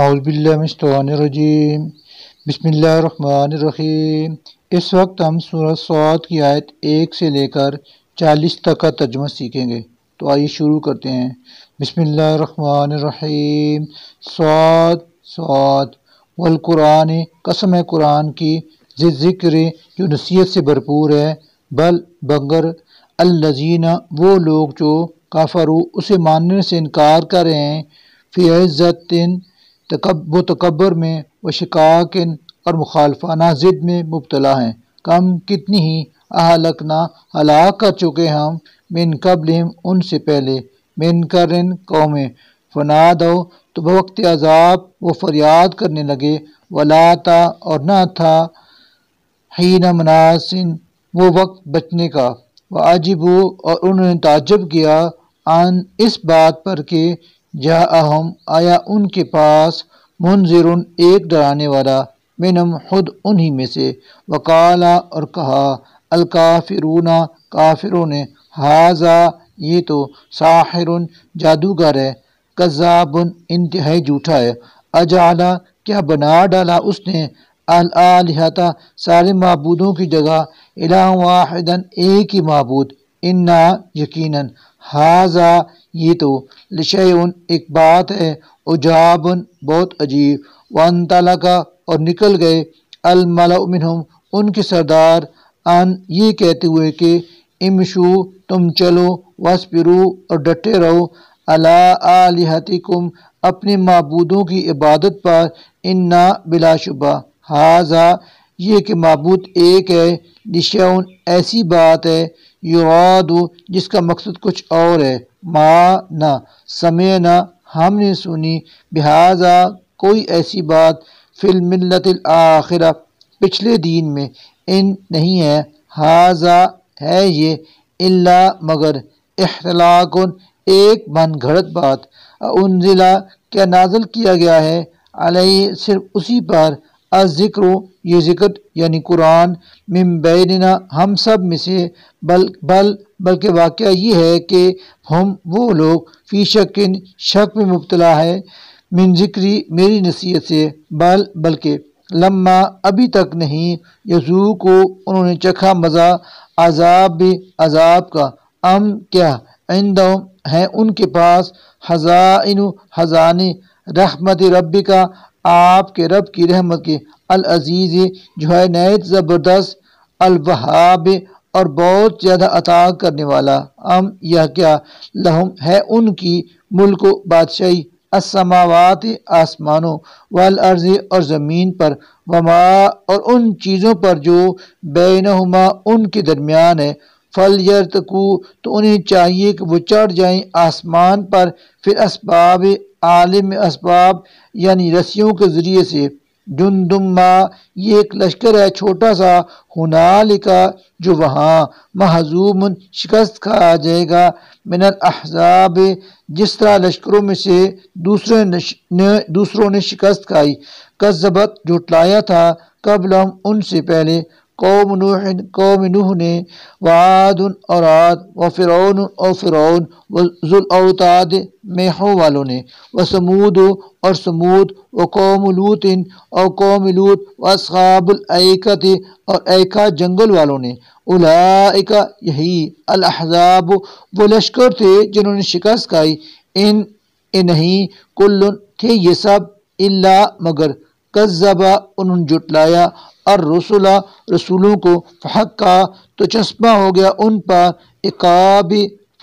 اعوذ باللہ من الشیطان الرجیم بسم اللہ الرحمن الرحیم۔ اس وقت ہم سورہ صاد کی آیت 1 سے لے کر 40 تک کا ترجمہ سیکھیں گے، تو آئیے شروع کرتے ہیں۔ بسم اللہ الرحمن الرحیم۔ صاد صاد والقرآن، قسم ہے قرآن کی، ذی ذکر جو نصیحت سے بھرپور ہے، بل مگر الذین وہ لوگ جو کافروا اسے ماننے سے انکار کر رہے ہیں، فی عزت وہ تکبر میں، و شقاق اور مخالفانہ ضد میں مبتلا ہیں۔ کم کتنی ہی اہلکنا ہلاک کر چکے ہم، من قبلہم ان سے پہلے، من قرن قومیں، فنادو تو بوقت عذاب وہ فریاد کرنے لگے، ولا تا اور نہ تھا، حین مناسن وہ وقت بچنے کا، وعجبوا اور انہوں نے تعجب کیا، ان اس بات پر کہ جاءہم آیا ان کے پاس، منذرن ایک ڈرانے والا، منہم خود انہی میں سے، وقالا اور کہا، الکافرون کافروں نے، ھذا یہ تو، ساحر جادوگر ہے، کذاب انتہائی جھوٹا ہے، اجعل کیا بنا ڈالا اس نے، الآلہۃ سارے معبودوں کی جگہ، الہ واحدا ایک ہی معبود، انا یقیناً، ھذا یہ تو، لشیء ایک بات ہے، عجاب بہت عجیب، وانطلق اور نکل گئے، الملأ منہم ان کے سردار، ان یہ کہتے ہوئے کہ امشو تم چلو، واصبروا اور ڈٹے رہو، علی آلہتکم اپنے معبودوں کی عبادت پر، انا بلا شبہ، ھذا یہ کہ معبود ایک ہے، لشیء ایسی بات ہے، یراد جس کا مقصد کچھ اور ہے، ما نہ، سمعنا ہم نے سنی، بہذا کوئی ایسی بات، فی الملۃ الآخرہ پچھلے دین میں، ان نہیں ہے، ھذا ہے یہ، الا مگر، اختلاق ایک من گھڑت بات، انزل کیا نازل کیا گیا ہے، علیہ صرف اسی پر، الذکر یہ ذکر یعنی قرآن، من بیننا ہم سب میں سے، بلکہ واقعہ یہ ہے کہ ہم وہ لوگ فی شک میں مبتلا ہے، من ذکری میری نصیحت سے، بلکہ لما ابھی تک نہیں، یذوقو انہوں نے چکھا مزہ، عذاب کا، کیا عندہم ہے ان کے پاس، خزائن خزانے، رحمت ربک آپ کے رب کی رحمت کے، العزیز جو ہے نہایت زبردست، الوہاب اور بہت زیادہ عطا کرنے والا، یا کیا لہم ہے ان کی، ملک و بادشاہی، السماوات آسمانوں، والارض اور زمین پر، وما اور ان چیزوں پر جو بینہما ان کے درمیان ہے، فلیرتقوا تو انہیں چاہیے کہ وہ چڑھ جائیں آسمان پر، پھر اسباب عالم اسباب یعنی رسیوں کے ذریعے سے، جندما یہ ایک لشکر ہے چھوٹا سا، ہنالکا جو وہاں، مہزوم شکست کھا جائے گا، من الاحزاب جس طرح لشکروں میں سے دوسروں نے شکست کھائی، کذبت جھٹلایا تھا، قبلہم ان سے پہلے، قوم نوح نے، وعاد اور عاد، وفرعون اور فرعون، وذو الاوتاد میخوں والوں نے، وثمود اور ثمود، وقوم لوط اور قوم لوط، واصحاب الایکۃ اور ایکا جنگل والوں نے، اولئک یہی، الاحزاب وہ لشکر تھے جنہوں نے شکست کھائی، نہیں کل تھے یہ سب، الا مگر، کذبا انہوں نے جھٹلایا، الرسل رسولوں کو، فحقا تو چسپاں ہو گیا ان پر، عقاب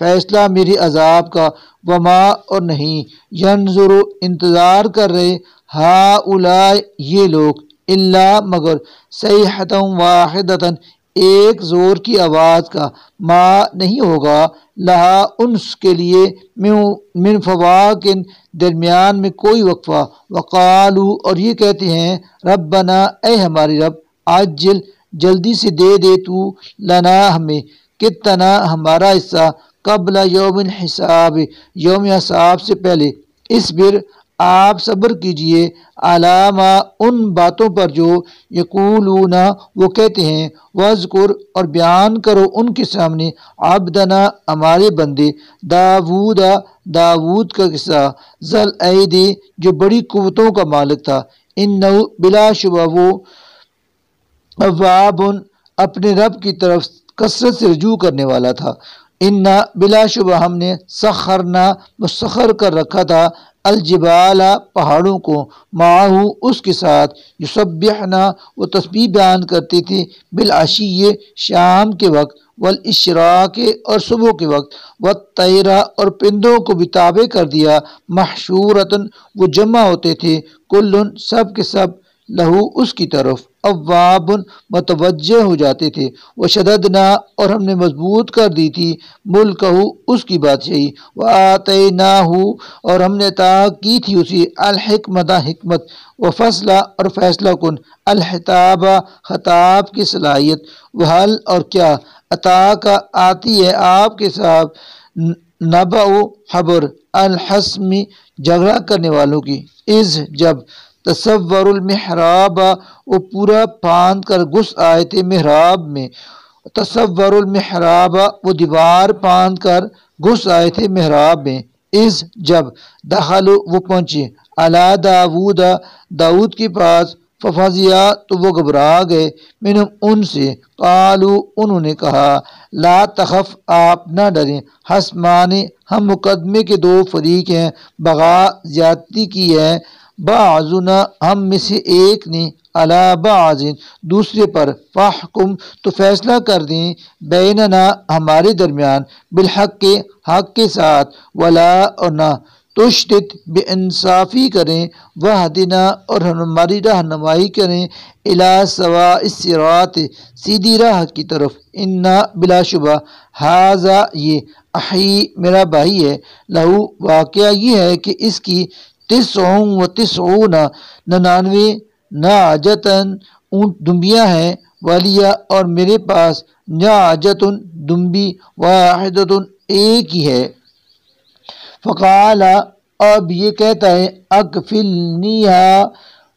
فیصلہ میری عذاب کا، وما اور نہیں، ینظر انتظار کر رہے، ہؤلاء یہ لوگ، الا مگر، صیحۃ واحدۃ ایک زور کی آواز کا، ما نہیں ہوگا، لہا انس کے لیے، من فواقن درمیان میں کوئی وقفہ، وقالو اور یہ کہتے ہیں، ربنا اے ہماری رب، عجل جلدی سے دے دے تو، لنا ہمیں، کتنا ہمارا حصہ، قبل یوم الحساب یوم حساب سے پہلے، اصبر آپ صبر کیجئے علامہ ان باتوں پر جو یقولون وہ کہتے ہیں، وذکر اور بیان کرو ان کے سامنے عبدنا ہمارے بندے داود کا قصہ ذل ایدی جو بڑی قوتوں کا مالک تھا، انہ بلا شبہ وہ اواب اپنے رب کی طرف کثرت سے رجوع کرنے والا تھا، انا بلا شبہ ہم نے سخرنا مسخر کر رکھا تھا الجبال پہاڑوں کو معاہو اس کے ساتھ یسبحنا وہ تسبیح بیان کرتے تھے بالعشی شام کے وقت والاشراق اور صبح کے وقت والطیرہ اور پرندوں کو بھی تابع کر دیا محشورتن وہ جمع ہوتے تھے کلن سب کے سب لہو اس کی طرف اواب متوجہ ہو جاتے تھے وشددنا اور ہم نے مضبوط کر دی تھی ملکہ اس کی بادشاہی وآتیناہ اور ہم نے عطا کی تھی اسی الحکمت حکمت وفصلہ اور فیصلہ کن الحتاب خطاب کی صلاحیت وحل اور کیا عطا کا آتی ہے آپ کے ساتھ نبأ خبر الحسم جھگڑا کرنے والوں کی از جب تصور المحراب وہ پورا پھاند کر گھس آئے تھے محراب میں تصور المحراب وہ دیوار پھاند کر گھس آئے تھے محراب میں از جب دخلوا وہ پہنچے علی داود کے پاس ففزع تو وہ گھبرا گئے منہم ان سے قالوا انہوں نے کہا لا تخف آپ نہ ڈریں حسمان ہم مقدمے کے دو فریق ہیں بغا زیادتی کی ہے بعضنا ہم میں سے ایک نے علی بعض دوسرے پر فاحکم تو فیصلہ کر دیں بیننا ہمارے درمیان بالحق کے حق کے ساتھ ولا اور نہ تشدد بے انصافی کریں وحدنا اور ہماری رہنمائی کریں الی سواء الصراط سیدھی راہ کی طرف انا بلا شبہ ھذا یہ اخی میرا بھائی ہے لہو واقعہ یہ ہے کہ اس کی 99 ناجتن اونٹ دمبیاں ہیں والیا اور میرے پاس ناجتن دمبی واحدتن ایک ہی ہے فقال اب یہ کہتا ہے اکفلنیہا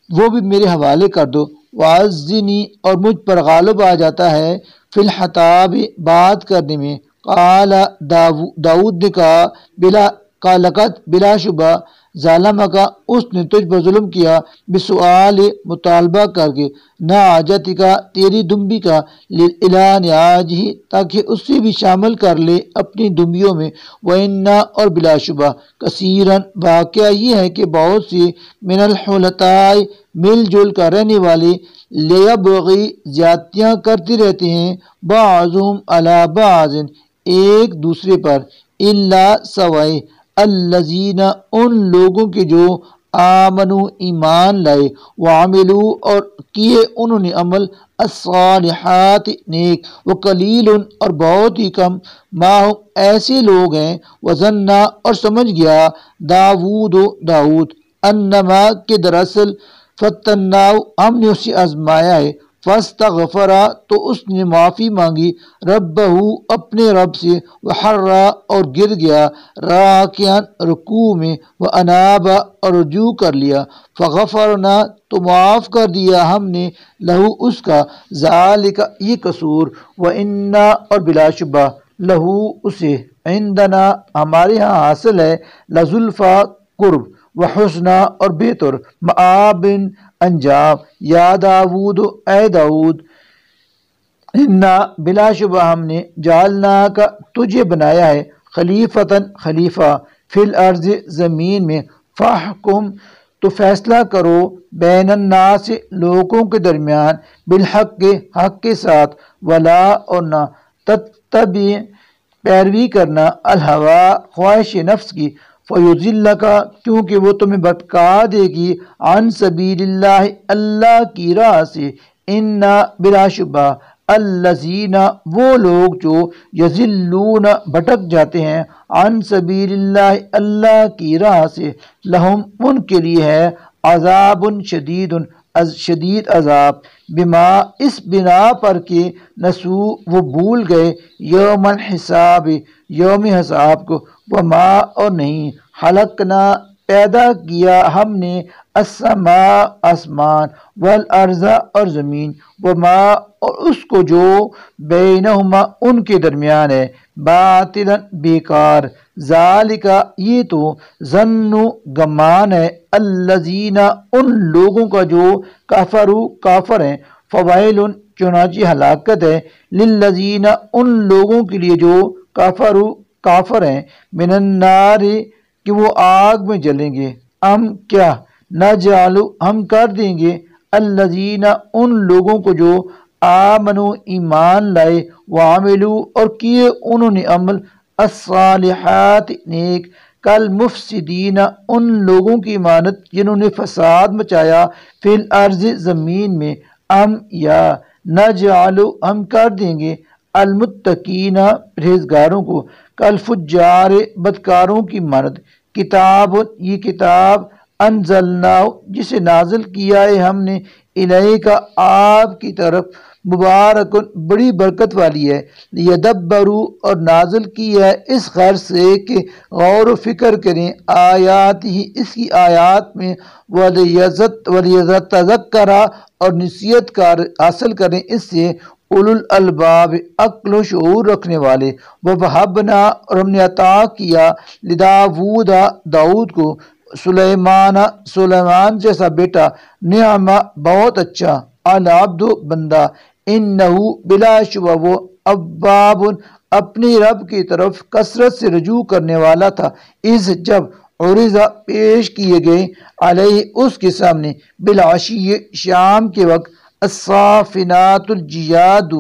وہ بھی میرے حوالے کر دو وعزنی اور مجھ پر غالب آ جاتا ہے فی الحطاب بات کرنے میں قال داود نے کہا لقد بلا شبہ ظالمہ کا اس نے تجھ پر ظلم کیا بسؤال مطالبہ کر کے ناجتی کا تیری دمبی کا للانیاج ہی تاکہ اس سے بھی شامل کر لے اپنی دمبیوں میں وَإِنَّا اور بلا شبہ کثیراً واقعہ یہ ہے کہ بہت سی من الحلطاء مل جل کر رہنے والے لیبغی زیادتیاں کرتے رہتے ہیں بعضهم علی بعض ایک دوسرے پر الا سوائے الذین ان لوگوں کے جو آمنو ایمان لائے وعملو اور کیے انہوں نے عمل الصالحات نیک وقلیل اور بہت ہی کم ماہم ایسے لوگ ہیں وظنا اور سمجھ گیا داود انما کہ دراصل فتناو ہم نے اسے آزمایا ہے فاستغفر تو اس نے معافی مانگی ربہ اپنے رب سے وحرا اور گر گیا راکعاً رکوع میں واناب اور رجوع کر لیا فغفرنا تو معاف کر دیا ہم نے لہو اس کا ذالک یہ قصور وانا اور بلا شبہ لہو اسے عندنا ہمارے ہاں حاصل ہے لزلفا قرب وحسنہ اور بہتر مآب انجام یا داود اے داود انا بلا شبہ ہم نے جعلنا کا تجھے بنایا ہے خلیفتاً خلیفہ فی الارض زمین میں فاحکم تو فیصلہ کرو بین الناس لوگوں کے درمیان بالحق کے حق کے ساتھ ولا اور نہ تتبع پیروی کرنا الہوا خواہش نفس کی فیضلک کیونکہ وہ تمہیں بھٹکا دے گی عن سبیل اللہ اللہ کی راہ سے انا بلا شبہ الذین وہ لوگ جو یضلون بھٹک جاتے ہیں عن سبیل اللہ اللہ کی راہ سے لہم ان کے لیے ہے عذاب شدید عذاب بما اس بنا پر کہ نسو وہ بھول گئے یوم الحساب یوم حساب کو وما اور نہیں خلقنا پیدا کیا ہم نے السماء آسمان والارض اور زمین وما اور اس کو جو بینہما ان کے درمیان ہے باطلا بیکار ذالکا یہ تو ظن گمان ہے الذین ان لوگوں کا جو کفروا کافر ہیں فویل چنانچہ ہلاکت ہے للذین ان لوگوں کے لیے جو کفروا کافر ہیں من النار کہ وہ آگ میں جلیں گے ام کیا نجعل ہم کر دیں گے الذین ان لوگوں کو جو آمنوا ایمان لائے وعملوا اور کیے انہوں نے عمل الصالحات نیک کل مفسدین ان لوگوں کی مانت جنہوں نے فساد مچایا فی الارض زمین میں ام یا نجعل ہم کر دیں گے المتقین پرہیزگاروں کو کل فجار بدکاروں کی مانت کتاب یہ کتاب انزلنا جسے نازل کیا ہے ہم نے الیک آپ کی طرف مبارک بڑی برکت والی ہے لیدبروا اور نازل کیا ہے اس غرض سے کہ غور و فکر کریں آیات ہی اس کی آیات میں ولیذکر اور نصیحت کار حاصل کریں اس سے اولو الالباب عقل و شعور رکھنے والے ووہبنا اور ہم نے عطا کیا لداود داؤد کو سلیمان جیسا بیٹا نعم بہت اچھا العبد بندہ انہو بلا شبہ وہ اواب اپنی رب کی طرف کثرت سے رجوع کرنے والا تھا اس جب عرضہ پیش کیے گئے علیہ اس کے سامنے بالعشی شام کے وقت الصافنات الجیاد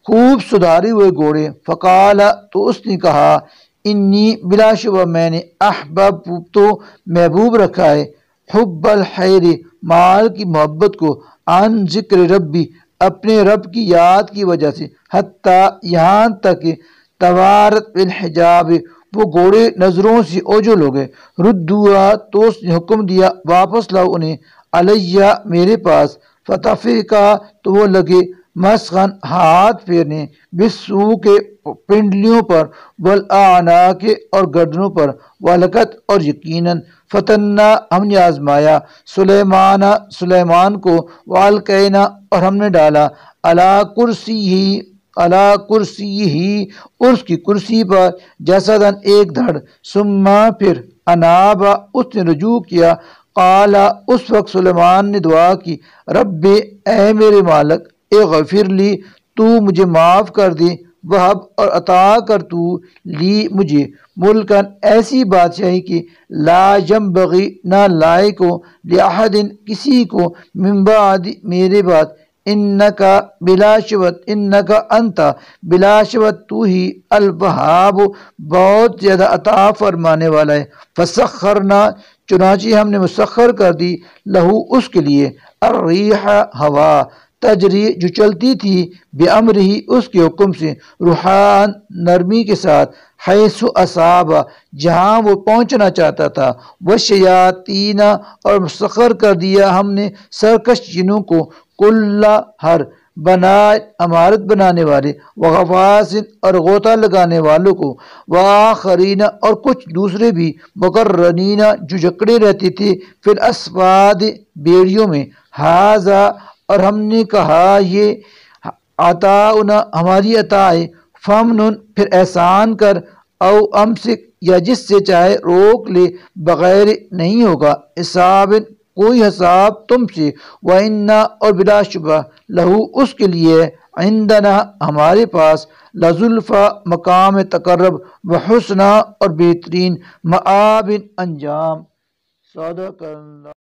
خوب سدھارے ہوئے گھوڑے فقال تو اس نے کہا انی بلا شبہ میں نے احباب تو محبوب رکھا ہے حب الخیر مال کی محبت کو عن ذکر ربی اپنے رب کی یاد کی وجہ سے حتیٰ یہاں تک کہ توارت بالحجاب وہ گھوڑے نظروں سے اوجھل ہو گئے ردوا تو اس نے حکم دیا واپس لاؤ انہیں علیہ میرے پاس فتفقا تو وہ لگے مسخن ہاتھ پھیرنے بسو کے پنڈلیوں پر والاعناق اور گردنوں پر والقت اور یقیناً فتنا ہم نے آزمایا سلیمان کو والقینا اور ہم نے ڈالا علی کرسی ہی اس کی کرسی پر جسدن ایک دھڑ ثم پھر انابا اس نے رجوع کیا قال اس وقت سلیمان نے دعا کی رب اے میرے مالک اغفر لی تو مجھے معاف کر دے وہب اور عطا کر تو لی مجھے ملکن ایسی بادشاہی کی لا ینبغی نہ لائق ہو لأحد کسی کو من بعد میرے بعد انکا بلا شبت انکا انتا بلا شبت تو ہی الوہاب بہت زیادہ عطا فرمانے والا ہے فسخرنا چنانچہ ہم نے مسخر کر دی لہو اس کے لیے الریح ہوا تجری جو چلتی تھی بامرہ اس کے حکم سے روحان نرمی کے ساتھ حیث اصاب جہاں وہ پہنچنا چاہتا تھا والشیاطین اور مسخر کر دیا ہم نے سرکش جنوں کو کل ہر بنا عمارت بنانے والے وغواص اور غوطہ لگانے والوں کو وآخرین اور کچھ دوسرے بھی مقرنین جو جکڑے رہتے تھے فی الاسفاد بیڑیوں میں ہاذا اور ہم نے کہا یہ عطاؤنا ہماری عطا ہے فمنن پھر احسان کر او امسک یا جس سے چاہے روک لے بغیر نہیں ہوگا حساب کوئی حساب تم سے وَإِنَّا اور بلا شبہ لہو اس کے لیے عندنا ہمارے پاس لزلفا مقام تقرب وحسنہ اور بہترین مآب انجام صدق اللہ